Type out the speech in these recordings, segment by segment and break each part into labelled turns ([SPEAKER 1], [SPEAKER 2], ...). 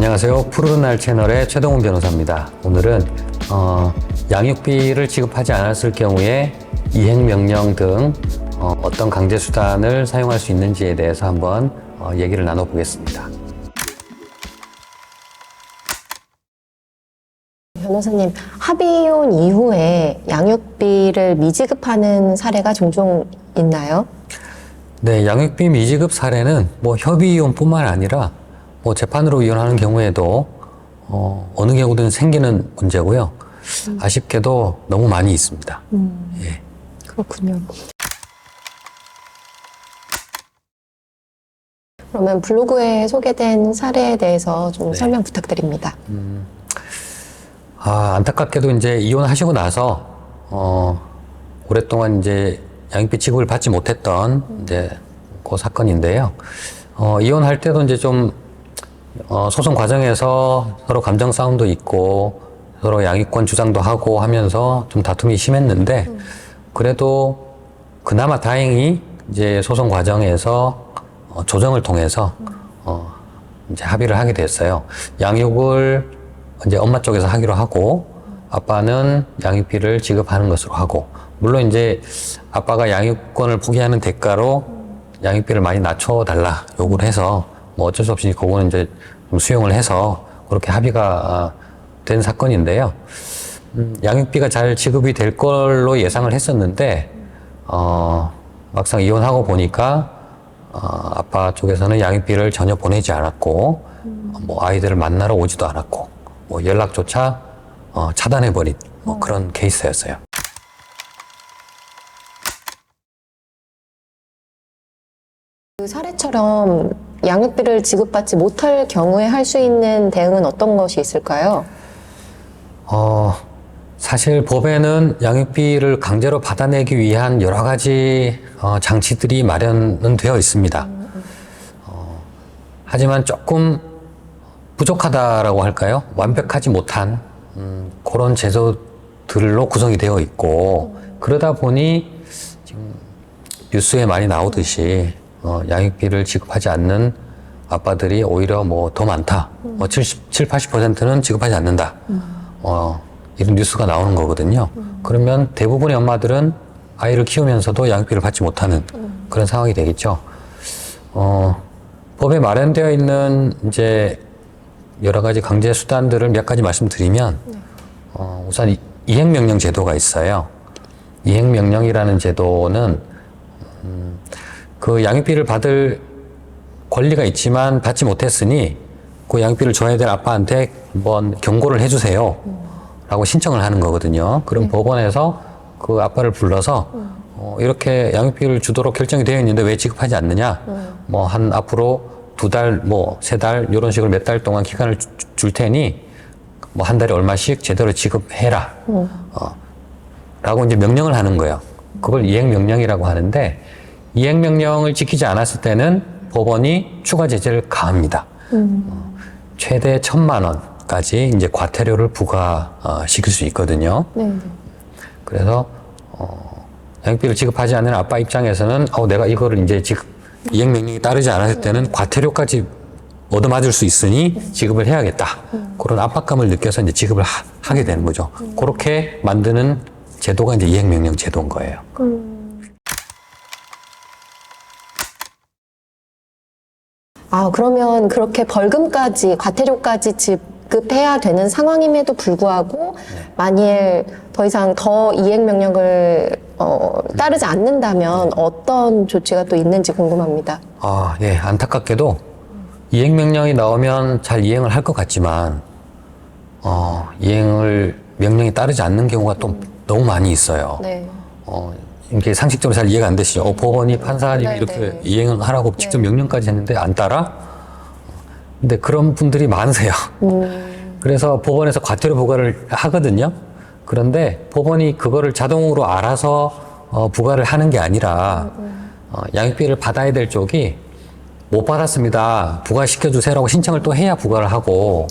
[SPEAKER 1] 안녕하세요. 푸르른 날 채널의 최동훈 변호사입니다. 오늘은 양육비를 지급하지 않았을 경우에 이행명령 등 어떤 강제수단을 사용할 수 있는지에 대해서 한번 얘기를 나눠보겠습니다.
[SPEAKER 2] 변호사님, 합의혼 이후에 양육비를 미지급하는 사례가 종종 있나요?
[SPEAKER 1] 네, 양육비 미지급 사례는 협의이혼뿐만 아니라 재판으로 이혼하는 경우에도 어느 경우든 생기는 문제고요. 아쉽게도 너무 많이 있습니다. 예.
[SPEAKER 2] 그렇군요. 그러면 블로그에 소개된 사례에 대해서 좀 설명 부탁드립니다.
[SPEAKER 1] 안타깝게도 이제 이혼하시고 나서 오랫동안 이제 양육비 지급을 받지 못했던 이제 그 사건인데요. 이혼할 때도 이제 좀 소송 과정에서 서로 감정 싸움도 있고 서로 양육권 주장도 하고 하면서 좀 다툼이 심했는데 그래도 그나마 다행히 이제 소송 과정에서 조정을 통해서 이제 합의를 하게 됐어요. 양육을 이제 엄마 쪽에서 하기로 하고 아빠는 양육비를 지급하는 것으로 하고, 물론 이제 아빠가 양육권을 포기하는 대가로 양육비를 많이 낮춰달라 요구를 해서 어쩔 수 없이 그거는 이제 좀 수용을 해서 그렇게 합의가 된 사건인데요. 양육비가 잘 지급이 될 걸로 예상을 했었는데 막상 이혼하고 보니까 아빠 쪽에서는 양육비를 전혀 보내지 않았고 아이들을 만나러 오지도 않았고 연락조차 차단해버린 그런 케이스였어요.
[SPEAKER 2] 그 사례처럼 양육비를 지급받지 못할 경우에 할 수 있는 대응은 어떤 것이 있을까요?
[SPEAKER 1] 사실 법에는 양육비를 강제로 받아내기 위한 여러 가지 장치들이 마련은 되어 있습니다. 하지만 조금 부족하다라고 할까요? 완벽하지 못한 그런 제도들로 구성이 되어 있고, 그러다 보니 지금 뉴스에 많이 나오듯이 양육비를 지급하지 않는 아빠들이 오히려 더 많다. 70, 80%는 지급하지 않는다. 이런 뉴스가 나오는 거거든요. 그러면 대부분의 엄마들은 아이를 키우면서도 양육비를 받지 못하는 그런 상황이 되겠죠. 법에 마련되어 있는 이제 여러 가지 강제 수단들을 몇 가지 말씀드리면, 우선 이행명령 제도가 있어요. 이행명령이라는 제도는 그 양육비를 받을 권리가 있지만 받지 못했으니 그 양육비를 줘야 될 아빠한테 한번 경고를 해주세요 라고 신청을 하는 거거든요. 그럼 법원에서 그 아빠를 불러서 이렇게 양육비를 주도록 결정이 되어 있는데 왜 지급하지 않느냐, 한 앞으로 2달, 3달 이런 식으로 몇 달 동안 기간을 줄 테니 한 달에 얼마씩 제대로 지급해라 라고 이제 명령을 하는 거예요. 그걸 이행명령이라고 하는데, 이행명령을 지키지 않았을 때는 법원이 추가 제재를 가합니다. 최대 1,000만 원까지 이제 과태료를 부과시킬 수 있거든요. 그래서 양육비를 지급하지 않는 아빠 입장에서는 내가 이거를 이제 이행명령이 따르지 않았을 때는 과태료까지 얻어맞을 수 있으니 지급을 해야겠다. 그런 압박감을 느껴서 이제 지급을 하게 되는 거죠. 그렇게 만드는 제도가 이제 이행명령 제도인 거예요.
[SPEAKER 2] 그러면 그렇게 벌금까지, 과태료까지 지급해야 되는 상황임에도 불구하고 만일 더 이상 더 이행명령을 따르지 않는다면 어떤 조치가 또 있는지 궁금합니다.
[SPEAKER 1] 예, 안타깝게도 이행명령이 나오면 잘 이행을 할 것 같지만 명령이 따르지 않는 경우가 또 너무 많이 있어요.
[SPEAKER 2] 네.
[SPEAKER 1] 이게 상식적으로 잘 이해가 안 되시죠? 법원이 판사님이 이렇게 이행을 하라고 직접 명령까지 했는데 안 따라? 근데 그런 분들이 많으세요. 그래서 법원에서 과태료 부과를 하거든요. 그런데 법원이 그거를 자동으로 알아서 부과를 하는 게 아니라 양육비를 받아야 될 쪽이 못 받았습니다, 부과시켜 주세요라고 신청을 또 해야 부과를 하고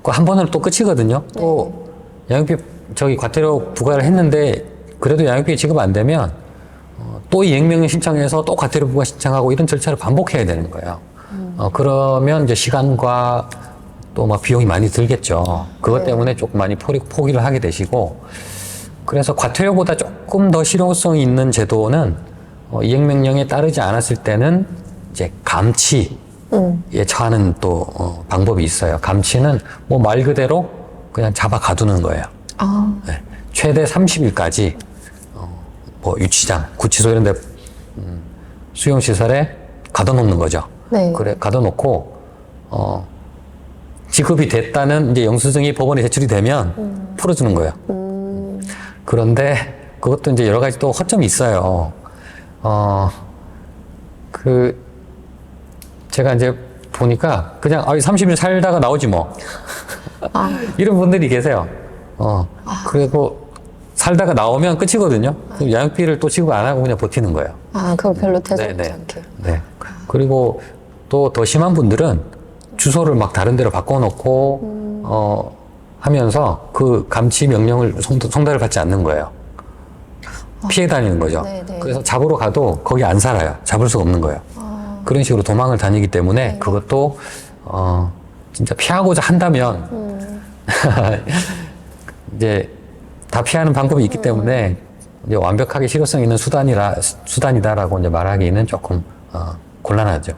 [SPEAKER 1] 그 한 번으로 또 끝이거든요. 또 양육비 과태료 부과를 했는데 그래도 양육비 지급 안 되면 또 이행명령 신청해서 또 과태료 부과 신청하고 이런 절차를 반복해야 되는 거예요. 그러면 이제 시간과 또 막 비용이 많이 들겠죠. 그것
[SPEAKER 2] 네.
[SPEAKER 1] 때문에 조금 많이 포기를 하게 되시고, 그래서 과태료보다 조금 더 실효성이 있는 제도는 이행명령에 따르지 않았을 때는 이제 감치에 처하는 또 방법이 있어요. 감치는 뭐 말 그대로 그냥 잡아 가두는 거예요.
[SPEAKER 2] 아,
[SPEAKER 1] 네. 최대 30일까지 뭐 유치장, 구치소 이런 데 수용시설에 가둬놓는 거죠.
[SPEAKER 2] 네.
[SPEAKER 1] 그래 가둬놓고 지급이 됐다는 이제 영수증이 법원에 제출이 되면 풀어주는 거예요. 그런데 그것도 이제 여러 가지 또 허점이 있어요. 제가 이제 보니까 그냥 30일 살다가 나오지 뭐. 이런 분들이 계세요. 그리고 살다가 나오면 끝이거든요. 그럼 양육비를 또 지급 안 하고 그냥 버티는 거예요.
[SPEAKER 2] 그거 별로 대수롭지
[SPEAKER 1] 네네.
[SPEAKER 2] 않게.
[SPEAKER 1] 네. 그리고 또 더 심한 분들은 주소를 막 다른 데로 바꿔놓고, 하면서 그 감치 명령을 송달을 받지 않는 거예요. 피해 다니는 거죠.
[SPEAKER 2] 네네.
[SPEAKER 1] 그래서 잡으러 가도 거기 안 살아요. 잡을 수가 없는 거예요. 그런 식으로 도망을 다니기 때문에 그것도, 진짜 피하고자 한다면, 이제 다 피하는 방법이 있기 때문에 이제 완벽하게 실효성 있는 수단이다라고 이제 말하기는 조금, 곤란하죠.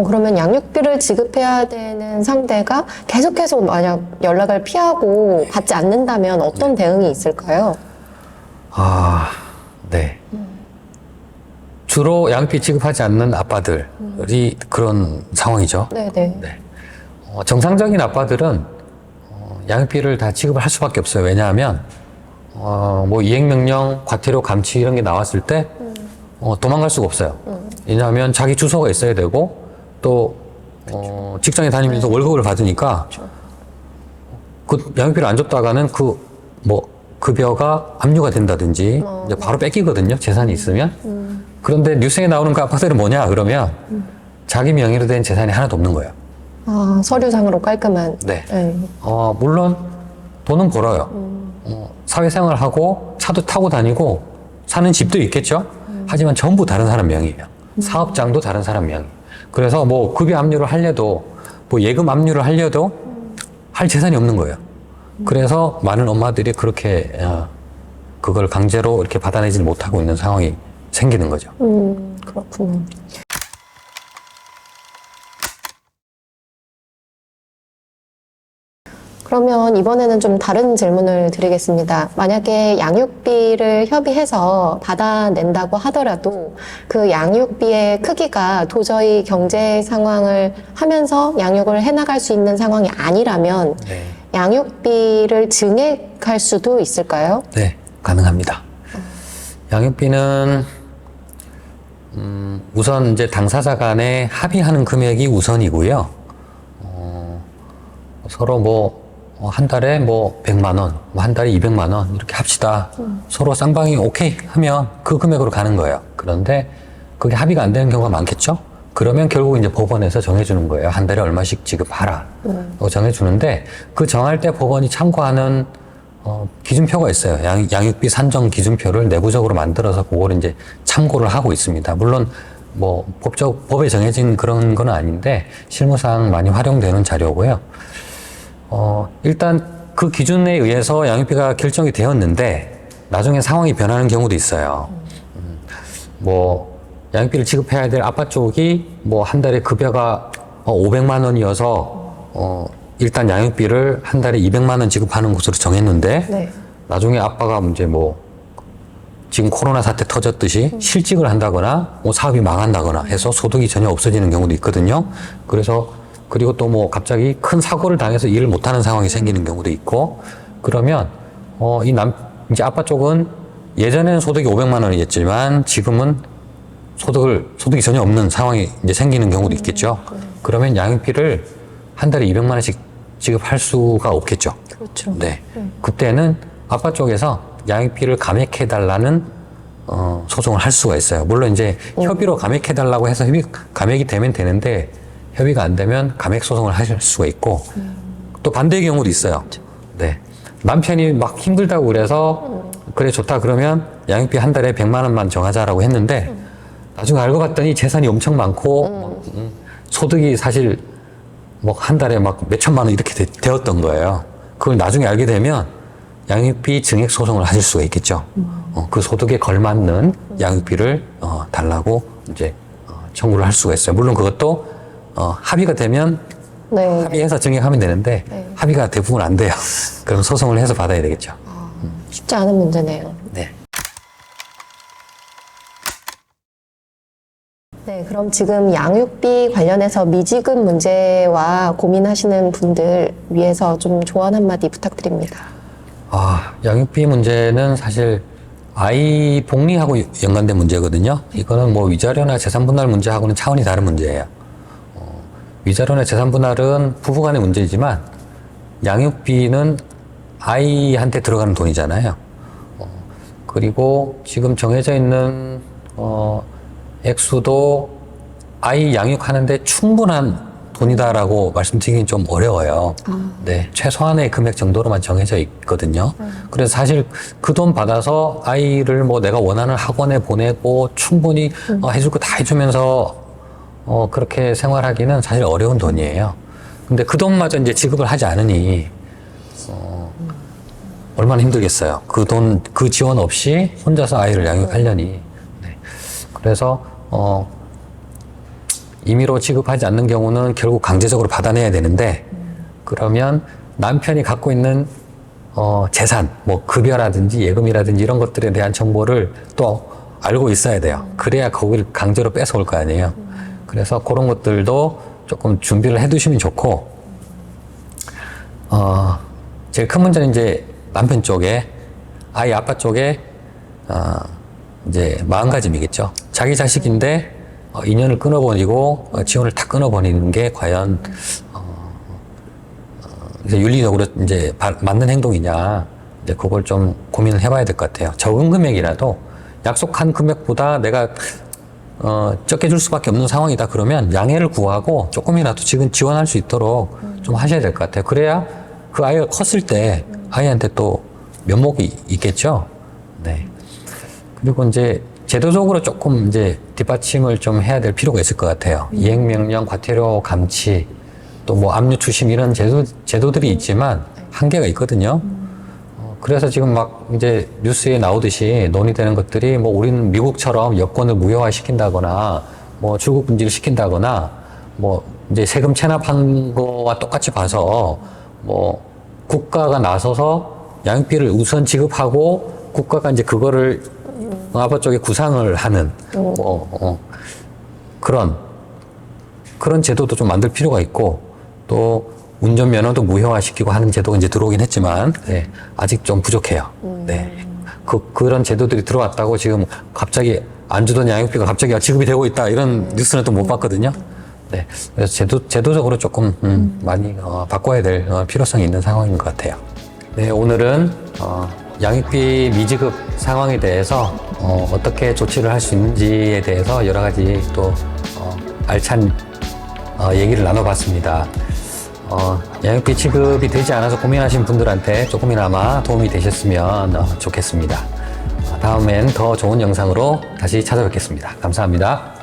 [SPEAKER 2] 그러면 양육비를 지급해야 되는 상대가 계속해서 만약 연락을 피하고 받지 않는다면 어떤 대응이 있을까요?
[SPEAKER 1] 네. 주로 양육비 지급하지 않는 아빠들이 그런 상황이죠.
[SPEAKER 2] 네네.
[SPEAKER 1] 네. 정상적인 아빠들은 양육비를 다 지급을 할 수밖에 없어요. 왜냐하면 뭐 이행명령, 과태료, 감치 이런 게 나왔을 때 도망갈 수가 없어요. 왜냐하면 자기 주소가 있어야 되고 또 직장에 다니면서 월급을 받으니까 그 양육비를 안 줬다가는 그 뭐 급여가 압류가 된다든지 이제 바로 뺏기거든요. 재산이 있으면. 그런데 뉴스에 나오는 그 아빠들은 뭐냐 그러면 자기 명의로 된 재산이 하나도 없는 거예요.
[SPEAKER 2] 서류상으로 깔끔한.
[SPEAKER 1] 네. 물론 돈은 벌어요. 사회생활을 하고 차도 타고 다니고 사는 집도 있겠죠. 하지만 전부 다른 사람 명의예요. 사업장도 다른 사람 명의. 그래서 뭐 급여 압류를 하려도 뭐 예금 압류를 하려도 할 재산이 없는 거예요. 그래서 많은 엄마들이 그렇게 그걸 강제로 이렇게 받아내지 못하고 있는 상황이 생기는 거죠.
[SPEAKER 2] 그렇군요. 그러면 이번에는 좀 다른 질문을 드리겠습니다. 만약에 양육비를 협의해서 받아낸다고 하더라도 그 양육비의 크기가 도저히 경제 상황을 하면서 양육을 해나갈 수 있는 상황이 아니라면
[SPEAKER 1] 네.
[SPEAKER 2] 양육비를 증액할 수도 있을까요?
[SPEAKER 1] 네, 가능합니다. 양육비는 우선 이제 당사자 간에 합의하는 금액이 우선이고요. 서로 뭐 한 달에 뭐 100만 원, 뭐 한 달에 200만 원 이렇게 합시다. 서로 쌍방이 오케이 하면 그 금액으로 가는 거예요. 그런데 그게 합의가 안 되는 경우가 많겠죠? 그러면 결국 이제 법원에서 정해주는 거예요. 한 달에 얼마씩 지급하라. 라고 정해주는데 그 정할 때 법원이 참고하는 기준표가 있어요. 양육비 산정 기준표를 내부적으로 만들어서 그걸 이제 참고를 하고 있습니다. 물론 뭐 법에 정해진 그런 건 아닌데 실무상 많이 활용되는 자료고요. 일단 그 기준에 의해서 양육비가 결정이 되었는데 나중에 상황이 변하는 경우도 있어요. 뭐 양육비를 지급해야 될 아빠 쪽이 뭐 한 달에 급여가 500만 원이어서 일단 양육비를 한 달에 200만 원 지급하는 것으로 정했는데
[SPEAKER 2] 네.
[SPEAKER 1] 나중에 아빠가 이제 뭐 지금 코로나 사태 터졌듯이 실직을 한다거나 뭐 사업이 망한다거나 해서 소득이 전혀 없어지는 경우도 있거든요. 그리고 또 뭐 갑자기 큰 사고를 당해서 일을 못하는 상황이 생기는 경우도 있고 그러면 이제 아빠 쪽은 예전에는 소득이 500만 원이었지만 지금은 소득이 전혀 없는 상황이 이제 생기는 경우도 있겠죠. 그러면 양육비를 한 달에 200만 원씩 지급할 수가 없겠죠.
[SPEAKER 2] 그렇죠.
[SPEAKER 1] 네. 그때는 아빠 쪽에서 양육비를 감액해달라는 소송을 할 수가 있어요. 물론 이제 협의로 감액해달라고 해서 감액이 되면 되는데 협의가 안 되면 감액 소송을 하실 수가 있고 또 반대의 경우도 있어요. 네. 남편이 막 힘들다고 그래서 그래 좋다 그러면 양육비 한 달에 100만 원만 정하자라고 했는데 나중에 알고 봤더니 재산이 엄청 많고 소득이 사실 뭐 한 달에 막 몇천만 원 이렇게 되었던 거예요. 그걸 나중에 알게 되면 양육비 증액 소송을 하실 수가 있겠죠. 그 소득에 걸맞는 양육비를 달라고 이제 청구를 할 수가 있어요. 물론 그것도 합의가 되면
[SPEAKER 2] 네.
[SPEAKER 1] 합의해서 증액하면 되는데
[SPEAKER 2] 네.
[SPEAKER 1] 합의가 대부분 안 돼요. 그럼 소송을 해서 받아야 되겠죠.
[SPEAKER 2] 쉽지 않은 문제네요.
[SPEAKER 1] 네.
[SPEAKER 2] 네, 그럼 지금 양육비 관련해서 미지급 문제와 고민하시는 분들 위해서 좀 조언 한마디 부탁드립니다.
[SPEAKER 1] 양육비 문제는 사실 아이 복리하고 연관된 문제거든요. 이거는 뭐 위자료나 재산분할 문제하고는 차원이 다른 문제예요. 위자료나 재산분할은 부부간의 문제이지만 양육비는 아이한테 들어가는 돈이잖아요. 그리고 지금 정해져 있는 액수도 아이 양육하는데 충분한 돈이다라고 말씀드리긴 좀 어려워요. 네, 최소한의 금액 정도로만 정해져 있거든요. 그래서 사실 그 돈 받아서 아이를 뭐 내가 원하는 학원에 보내고 충분히 해줄 거 다 해주면서 그렇게 생활하기는 사실 어려운 돈이에요. 근데 그 돈마저 이제 지급을 하지 않으니 얼마나 힘들겠어요. 그 돈, 그 지원 없이 혼자서 아이를 양육하려니. 네. 그래서 임의로 지급하지 않는 경우는 결국 강제적으로 받아내야 되는데 그러면 남편이 갖고 있는 재산, 뭐 급여라든지 예금이라든지 이런 것들에 대한 정보를 또 알고 있어야 돼요. 그래야 거기를 강제로 뺏어올 거 아니에요. 그래서 그런 것들도 조금 준비를 해두시면 좋고 제일 큰 문제는 이제 남편 쪽에 아이 아빠 쪽에 이제 마음가짐이겠죠. 자기 자식인데 인연을 끊어버리고 지원을 다 끊어버리는 게 과연 이제 윤리적으로 이제 맞는 행동이냐, 이제 그걸 좀 고민을 해봐야 될 것 같아요. 적은 금액이라도 약속한 금액보다 내가 적게 줄 수밖에 없는 상황이다 그러면 양해를 구하고 조금이라도 지금 지원할 수 있도록 좀 하셔야 될 것 같아요. 그래야 그 아이가 컸을 때 아이한테 또 면목이 있겠죠. 네. 그리고 이제 제도적으로 조금 이제 뒷받침을 좀 해야 될 필요가 있을 것 같아요. 이행명령, 과태료 감치, 또 뭐 압류 추심 이런 제도들이 있지만 한계가 있거든요. 그래서 지금 막 이제 뉴스에 나오듯이 논의되는 것들이 뭐 우리는 미국처럼 여권을 무효화 시킨다거나 뭐 출국 금지를 시킨다거나 뭐 이제 세금 체납한 거와 똑같이 봐서 뭐 국가가 나서서 양육비를 우선 지급하고 국가가 이제 그거를 아빠 쪽에 구상을 하는 그런 제도도 좀 만들 필요가 있고 또 운전면허도 무효화 시키고 하는 제도가 이제 들어오긴 했지만 네, 아직 좀 부족해요. 네. 그런 제도들이 들어왔다고 지금 갑자기 안 주던 양육비가 갑자기 지급이 되고 있다 이런 뉴스는 또 못 봤거든요. 네. 그래서 제도적으로 조금 많이 바꿔야 될 필요성이 있는 상황인 것 같아요. 네, 오늘은 양육비 미지급 상황에 대해서 어떻게 조치를 할 수 있는지에 대해서 여러 가지 또 알찬 얘기를 나눠봤습니다. 양육비 지급이 되지 않아서 고민하신 분들한테 조금이나마 도움이 되셨으면 좋겠습니다. 다음엔 더 좋은 영상으로 다시 찾아뵙겠습니다. 감사합니다.